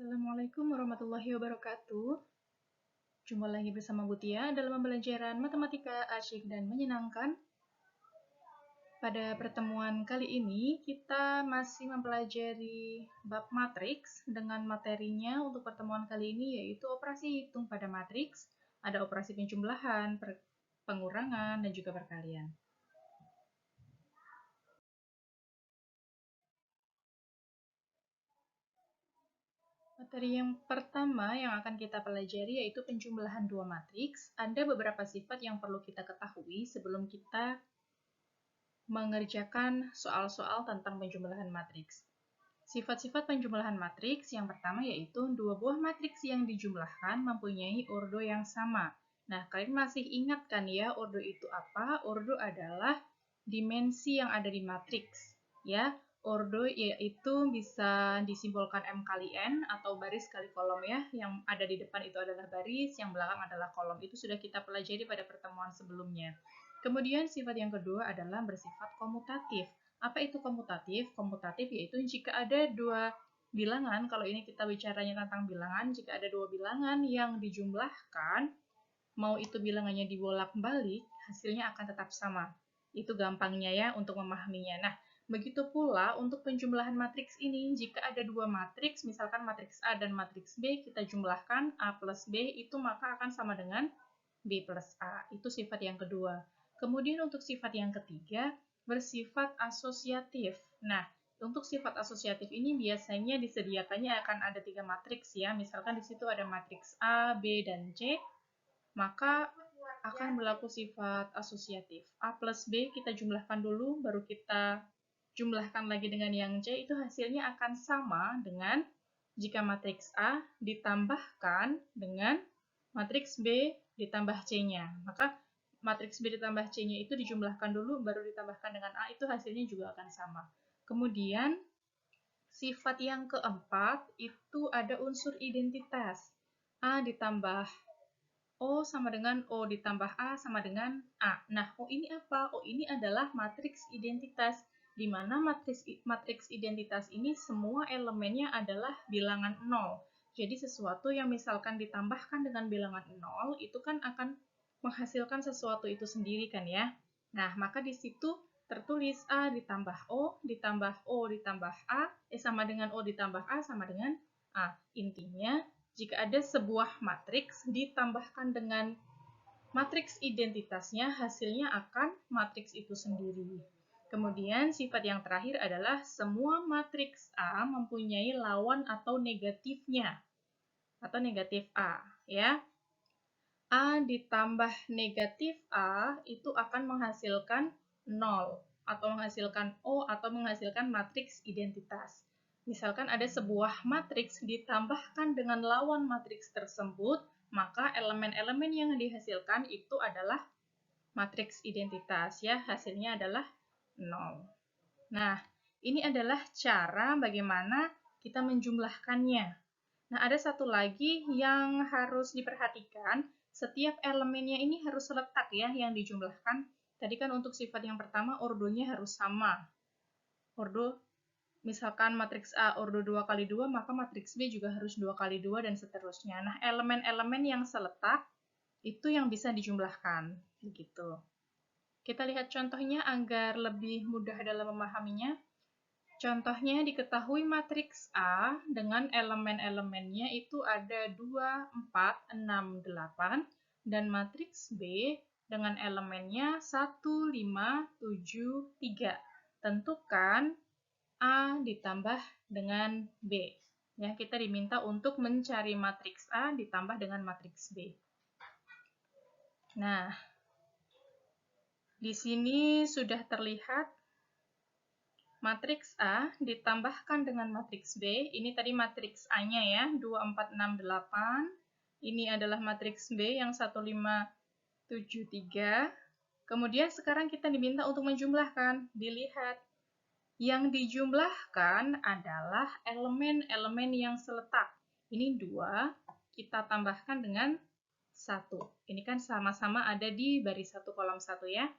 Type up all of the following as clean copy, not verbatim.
Assalamualaikum warahmatullahi wabarakatuh. Jumpa lagi bersama Butia dalam pembelajaran matematika asyik dan menyenangkan. Pada pertemuan kali ini, kita masih mempelajari bab matriks dengan materinya untuk pertemuan kali ini yaitu operasi hitung pada matriks. Ada operasi penjumlahan, pengurangan, dan juga perkalian. Materi yang pertama yang akan kita pelajari yaitu penjumlahan dua matriks. Ada beberapa sifat yang perlu kita ketahui sebelum kita mengerjakan soal-soal tentang penjumlahan matriks. Sifat-sifat penjumlahan matriks yang pertama yaitu dua buah matriks yang dijumlahkan mempunyai ordo yang sama. Nah, kalian masih ingat kan ya ordo itu apa? Ordo adalah dimensi yang ada di matriks. Ya, ordo yaitu bisa disimbolkan M kali N atau baris kali kolom ya. Yang ada di depan itu adalah baris, yang belakang adalah kolom. Itu sudah kita pelajari pada pertemuan sebelumnya. Kemudian sifat yang kedua adalah bersifat komutatif. Apa itu komutatif? Komutatif yaitu jika ada dua bilangan, kalau ini kita bicaranya tentang bilangan, jika ada dua bilangan yang dijumlahkan, mau itu bilangannya dibolak-balik, hasilnya akan tetap sama. Itu gampangnya ya untuk memahaminya. Nah, begitu pula untuk penjumlahan matriks ini, jika ada dua matriks, misalkan matriks A dan matriks B, kita jumlahkan A plus B, itu maka akan sama dengan B plus A. Itu sifat yang kedua. Kemudian untuk sifat yang ketiga, bersifat asosiatif. Nah, untuk sifat asosiatif ini biasanya disediakannya akan ada tiga matriks ya. Misalkan di situ ada matriks A, B, dan C, maka akan berlaku sifat asosiatif. A plus B kita jumlahkan dulu, baru kita jumlahkan lagi dengan yang C, itu hasilnya akan sama dengan jika matriks A ditambahkan dengan matriks B ditambah C-nya. Maka matriks B ditambah C-nya itu dijumlahkan dulu, baru ditambahkan dengan A, itu hasilnya juga akan sama. Kemudian, sifat yang keempat, itu ada unsur identitas. A ditambah O sama dengan O ditambah A sama dengan A. Nah, O ini apa? O ini adalah matriks identitas, di mana matriks identitas ini semua elemennya adalah bilangan 0. Jadi sesuatu yang misalkan ditambahkan dengan bilangan 0, itu kan akan menghasilkan sesuatu itu sendiri kan ya. Nah, maka di situ tertulis A ditambah O ditambah O ditambah A, sama dengan O ditambah A sama dengan A. Intinya, jika ada sebuah matriks ditambahkan dengan matriks identitasnya, hasilnya akan matriks itu sendiri. Kemudian sifat yang terakhir adalah semua matriks A mempunyai lawan atau negatifnya, atau negatif A, ya. A ditambah negatif A itu akan menghasilkan 0 atau menghasilkan O atau menghasilkan matriks identitas. Misalkan ada sebuah matriks ditambahkan dengan lawan matriks tersebut, maka elemen-elemen yang dihasilkan itu adalah matriks identitas ya, hasilnya adalah 0. Nah, ini adalah cara bagaimana kita menjumlahkannya. Nah, ada satu lagi yang harus diperhatikan, setiap elemennya ini harus letak ya yang dijumlahkan. Tadi kan untuk sifat yang pertama ordonya harus sama. Ordo, misalkan matriks A ordo 2 kali 2, maka matriks B juga harus 2 kali 2 dan seterusnya. Nah, elemen-elemen yang seletak itu yang bisa dijumlahkan. Begitu. Kita lihat contohnya agar lebih mudah dalam memahaminya. Contohnya diketahui matriks A dengan elemen-elemennya itu ada 2, 4, 6, 8, dan matriks B dengan elemennya 1, 5, 7, 3. Tentukan A ditambah dengan B. Ya, kita diminta untuk mencari matriks A ditambah dengan matriks B. Nah, di sini sudah terlihat matriks A ditambahkan dengan matriks B, ini tadi matriks A-nya ya, 2, 4, 6, 8. Ini adalah matriks B yang 1, 5, 7, 3. Kemudian sekarang kita diminta untuk menjumlahkan. Dilihat, yang dijumlahkan adalah elemen-elemen yang seletak. Ini 2, kita tambahkan dengan 1. Ini kan sama-sama ada di baris 1 kolom 1 ya.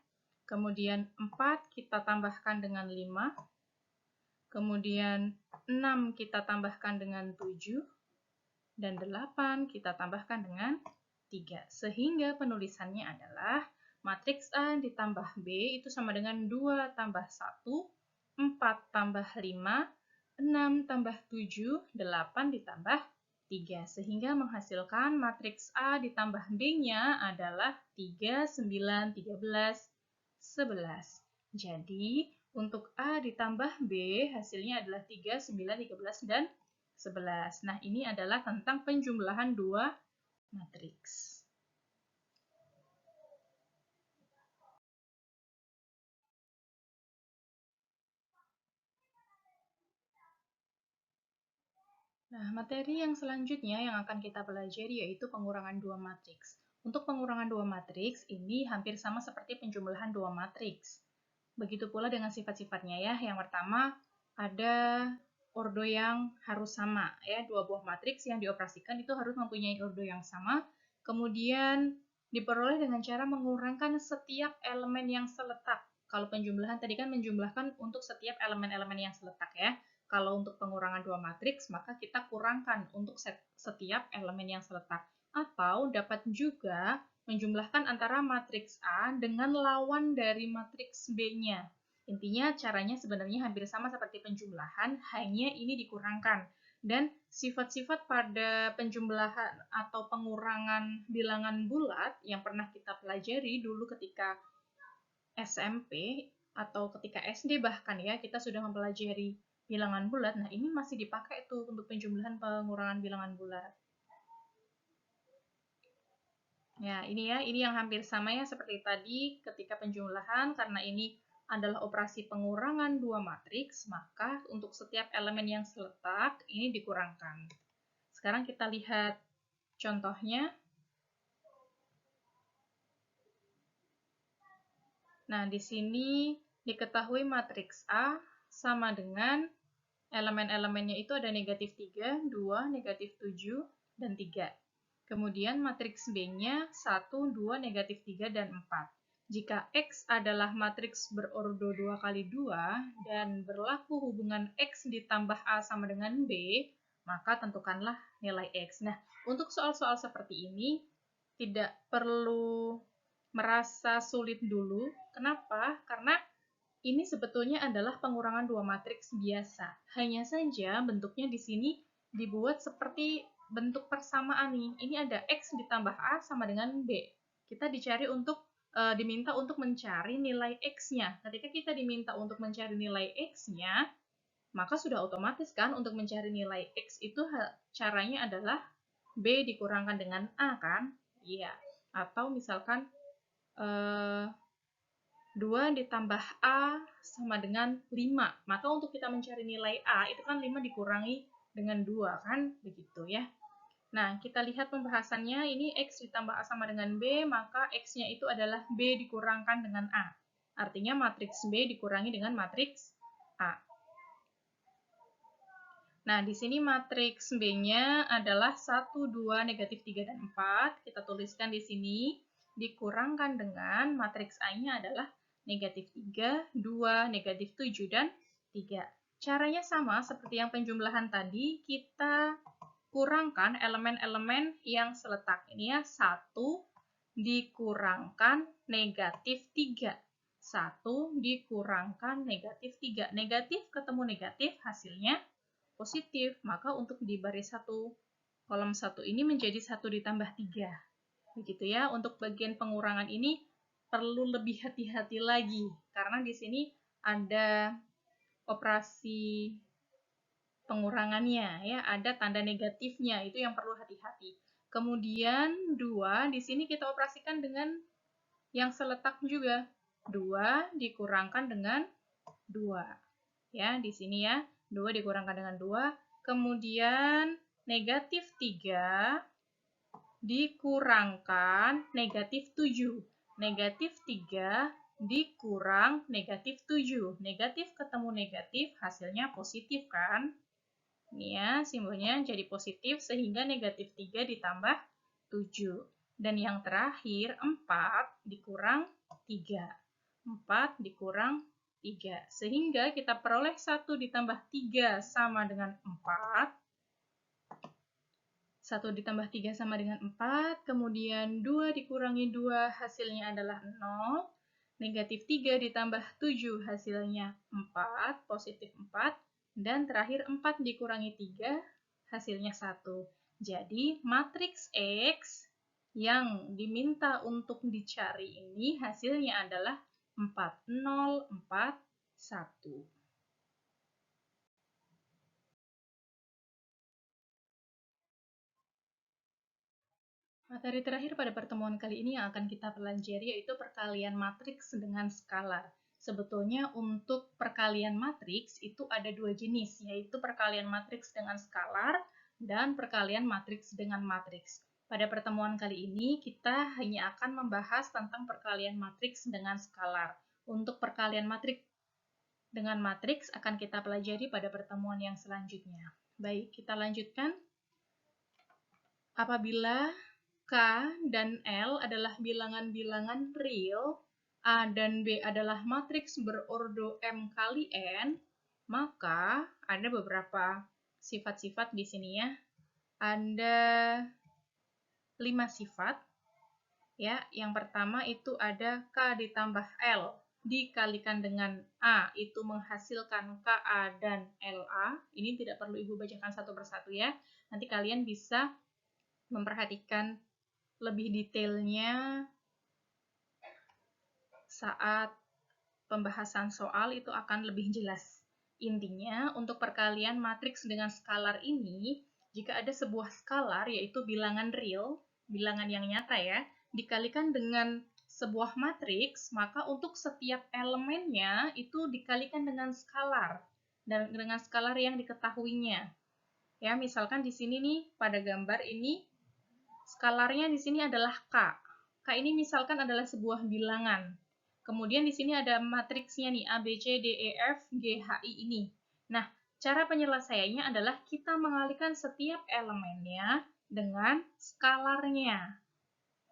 Kemudian 4 kita tambahkan dengan 5. Kemudian 6 kita tambahkan dengan 7, dan 8 kita tambahkan dengan 3. Sehingga penulisannya adalah matriks A ditambah B itu sama dengan 2 tambah 1, 4 tambah 5, 6 tambah 7, 8 ditambah 3. Sehingga menghasilkan matriks A ditambah B-nya adalah 3, 9, 13, 11. Jadi, untuk A ditambah B, hasilnya adalah 3, 9, 13, dan 11. Nah, ini adalah tentang penjumlahan dua matriks. Nah, materi yang selanjutnya yang akan kita pelajari yaitu pengurangan dua matriks. Untuk pengurangan dua matriks, ini hampir sama seperti penjumlahan dua matriks. Begitu pula dengan sifat-sifatnya ya. Yang pertama, ada ordo yang harus sama. Ya, dua buah matriks yang dioperasikan itu harus mempunyai ordo yang sama. Kemudian diperoleh dengan cara mengurangkan setiap elemen yang seletak. Kalau penjumlahan tadi kan menjumlahkan untuk setiap elemen-elemen yang seletak ya. Kalau untuk pengurangan dua matriks, maka kita kurangkan untuk setiap elemen yang seletak. Atau dapat juga menjumlahkan antara matriks A dengan lawan dari matriks B-nya. Intinya caranya sebenarnya hampir sama seperti penjumlahan, hanya ini dikurangkan. Dan sifat-sifat pada penjumlahan atau pengurangan bilangan bulat yang pernah kita pelajari dulu ketika SMP atau ketika SD bahkan ya, kita sudah mempelajari bilangan bulat. Nah, ini masih dipakai tuh untuk penjumlahan pengurangan bilangan bulat. Ya, ini yang hampir sama ya seperti tadi ketika penjumlahan, karena ini adalah operasi pengurangan dua matriks, maka untuk setiap elemen yang seletak ini dikurangkan. Sekarang kita lihat contohnya. Nah, di sini diketahui matriks A sama dengan elemen-elemennya itu ada negatif 3, 2, negatif 7, dan 3. Kemudian matriks B-nya 1, 2, negatif 3, dan 4. Jika X adalah matriks berordo 2 kali 2 dan berlaku hubungan X ditambah A sama dengan B, maka tentukanlah nilai X. Nah, untuk soal-soal seperti ini tidak perlu merasa sulit dulu. Kenapa? Karena ini sebetulnya adalah pengurangan dua matriks biasa. Hanya saja bentuknya di sini dibuat seperti bentuk persamaan nih. Ini ada X ditambah A sama dengan B. Kita diminta untuk mencari nilai X-nya. Ketika kita diminta untuk mencari nilai X-nya, maka sudah otomatis kan untuk mencari nilai X itu caranya adalah B dikurangkan dengan A kan? Iya. Atau misalkan 2 ditambah A sama dengan 5. Maka untuk kita mencari nilai A, itu kan 5 dikurangi dengan 2, kan? Begitu ya. Nah, kita lihat pembahasannya. Ini X ditambah A sama dengan B, maka X-nya itu adalah B dikurangkan dengan A. Artinya matriks B dikurangi dengan matriks A. Nah, di sini matriks B-nya adalah 1, 2, negatif 3, dan 4. Kita tuliskan di sini. Dikurangkan dengan matriks A-nya adalah negatif 3, 2, negatif 7, dan 3. Caranya sama seperti yang penjumlahan tadi, kita kurangkan elemen-elemen yang seletak. Ini ya, 1 dikurangkan negatif 3. 1 dikurangkan negatif 3. Negatif ketemu negatif, hasilnya positif. Maka untuk di baris 1, kolom 1 ini menjadi 1 ditambah 3. Begitu ya, untuk bagian pengurangan ini perlu lebih hati-hati lagi, karena di sini ada operasi pengurangannya, ya, ada tanda negatifnya, itu yang perlu hati-hati. Kemudian 2, di sini kita operasikan dengan yang seletak juga. 2 dikurangkan dengan 2. Ya, di sini ya, 2 dikurangkan dengan 2. Kemudian negatif 3 dikurangkan negatif 7. Negatif 3 dikurang negatif 7. Negatif ketemu negatif, hasilnya positif kan? Ini ya, simbolnya jadi positif sehingga negatif 3 ditambah 7. Dan yang terakhir, 4 dikurang 3. 4 dikurang 3. Sehingga kita peroleh 1 ditambah 3 sama dengan 4. 1 ditambah 3 sama dengan 4, kemudian 2 dikurangi 2 hasilnya adalah 0, negatif 3 ditambah 7 hasilnya 4, positif 4, dan terakhir 4 dikurangi 3 hasilnya 1. Jadi matriks X yang diminta untuk dicari ini hasilnya adalah 4, 0, 4, 1. Materi terakhir pada pertemuan kali ini yang akan kita pelajari yaitu perkalian matriks dengan skalar. Sebetulnya untuk perkalian matriks itu ada dua jenis, yaitu perkalian matriks dengan skalar dan perkalian matriks dengan matriks. Pada pertemuan kali ini kita hanya akan membahas tentang perkalian matriks dengan skalar. Untuk perkalian matriks dengan matriks akan kita pelajari pada pertemuan yang selanjutnya. Baik, kita lanjutkan. Apabila K dan L adalah bilangan-bilangan real, A dan B adalah matriks berordo M kali N, maka ada beberapa sifat-sifat di sini ya. Ada 5 sifat. Ya, yang pertama itu ada K ditambah L dikalikan dengan A, itu menghasilkan KA dan LA. Ini tidak perlu Ibu bacakan satu persatu ya. Nanti kalian bisa memperhatikan lebih detailnya saat pembahasan soal itu akan lebih jelas. Intinya, untuk perkalian matriks dengan skalar ini, jika ada sebuah skalar, yaitu bilangan real, bilangan yang nyata ya, dikalikan dengan sebuah matriks, maka untuk setiap elemennya itu dikalikan dengan skalar, dan dengan skalar yang diketahuinya. Ya, misalkan di sini nih, pada gambar ini, skalarnya di sini adalah K. K ini misalkan adalah sebuah bilangan. Kemudian di sini ada matriksnya nih, A, B, C, D, E, F, G, H, I ini. Nah, cara penyelesaiannya adalah kita mengalihkan setiap elemennya dengan skalarnya.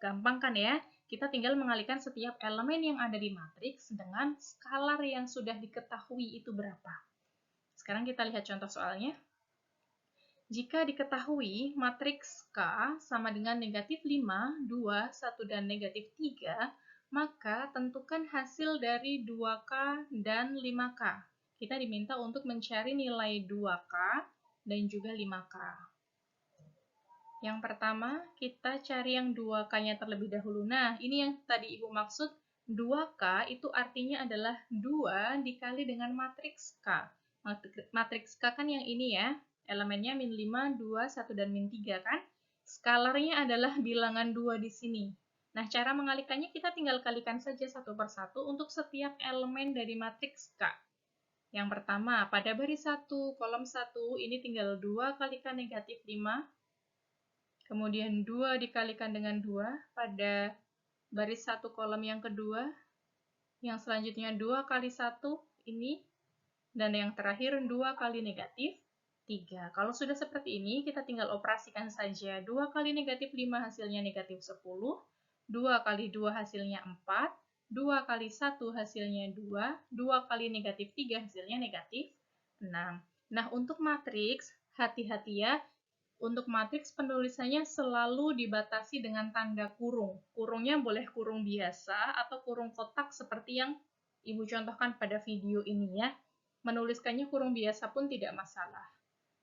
Gampang kan ya? Kita tinggal mengalihkan setiap elemen yang ada di matriks dengan skalar yang sudah diketahui itu berapa. Sekarang kita lihat contoh soalnya. Jika diketahui matriks K sama dengan negatif 5, 2, 1, dan negatif 3, maka tentukan hasil dari 2K dan 5K. Kita diminta untuk mencari nilai 2K dan juga 5K. Yang pertama, kita cari yang 2K-nya terlebih dahulu. Nah, ini yang tadi Ibu maksud, 2K itu artinya adalah 2 dikali dengan matriks K. Matriks K kan yang ini ya. Elemennya min 5, 2, 1, dan min 3 kan? Skalarnya adalah bilangan 2 di sini. Nah, cara mengalihkannya kita tinggal kalikan saja satu persatu untuk setiap elemen dari matriks K. Yang pertama, pada baris 1, kolom 1, ini tinggal 2 kalikan negatif 5. Kemudian 2 dikalikan dengan 2 pada baris 1 kolom yang kedua. Yang selanjutnya 2 kali 1 ini. Dan yang terakhir 2 kali negatif 3. Kalau sudah seperti ini, kita tinggal operasikan saja. 2 kali negatif 5 hasilnya negatif 10. 2 kali 2 hasilnya 4. 2 kali 1 hasilnya 2. 2 kali negatif 3 hasilnya negatif 6. Nah, untuk matriks, hati-hati ya. Untuk matriks penulisannya selalu dibatasi dengan tanda kurung. Kurungnya boleh kurung biasa atau kurung kotak seperti yang Ibu contohkan pada video ini ya. Menuliskannya kurung biasa pun tidak masalah.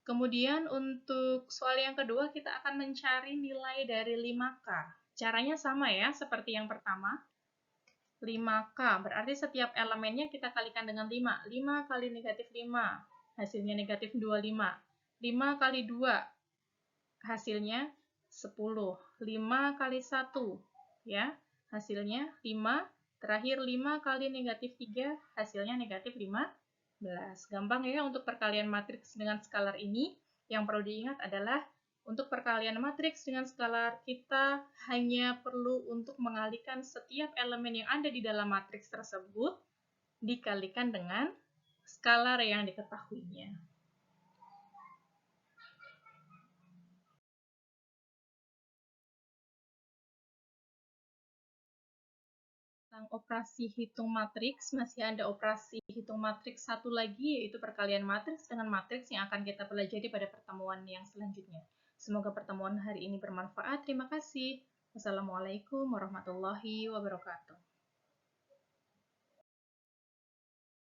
Kemudian untuk soal yang kedua kita akan mencari nilai dari 5K. Caranya sama ya, seperti yang pertama. 5K, berarti setiap elemennya kita kalikan dengan 5. 5 kali negatif 5, hasilnya negatif 25. 5 kali 2, hasilnya 10. 5 kali 1, ya, hasilnya 5. Terakhir 5 kali negatif 3, hasilnya negatif 15. Gampang ya untuk perkalian matriks dengan skalar ini. Yang perlu diingat adalah untuk perkalian matriks dengan skalar, kita hanya perlu untuk mengalihkan setiap elemen yang ada di dalam matriks tersebut dikalikan dengan skalar yang diketahuinya. Tentang operasi hitung matriks, masih ada operasi hitung matriks satu lagi, yaitu perkalian matriks dengan matriks yang akan kita pelajari pada pertemuan yang selanjutnya. Semoga pertemuan hari ini bermanfaat. Terima kasih. Wassalamualaikum warahmatullahi wabarakatuh.